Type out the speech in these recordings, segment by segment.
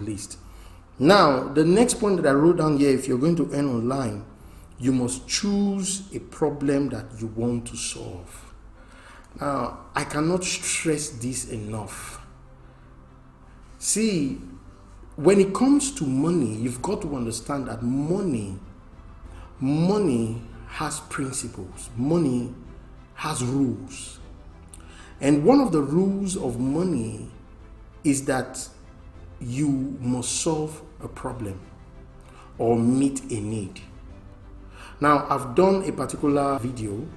list. Now, the next point that I wrote down here, if you're going to earn online, you must choose a problem that you want to solve. Now, I cannot stress this enough. See, when it comes to money, you've got to understand that money has principles. Money has rules. And one of the rules of money is that you must solve a problem or meet a need. Now, I've done a particular video,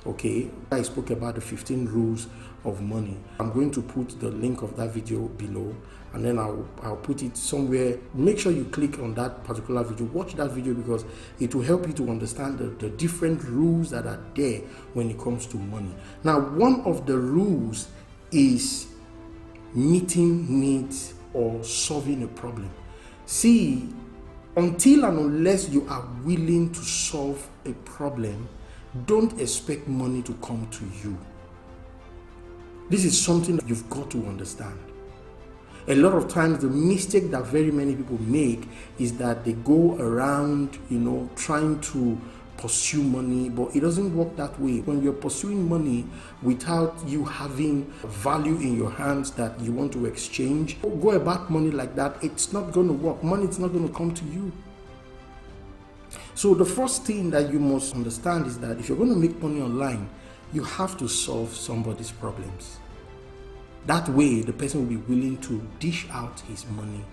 okay, I spoke about the 15 rules of money. I'm going to put the link of that video below, and then I'll put it somewhere. Make sure you click on that particular video, watch that video, because it will help you to understand the different rules that are there when it comes to money. Now, one of the rules is meeting needs or solving a problem. See, until and unless you are willing to solve a problem, don't expect money to come to you. This is something that you've got to understand. A lot of times the mistake that very many people make is that they go around, trying to pursue money, but it doesn't work that way. When you're pursuing money without you having value in your hands that you want to exchange, go about money like that, it's not going to work. Money is not going to come to you. So the first thing that you must understand is that if you're going to make money online, you have to solve somebody's problems. That way, the person will be willing to dish out his money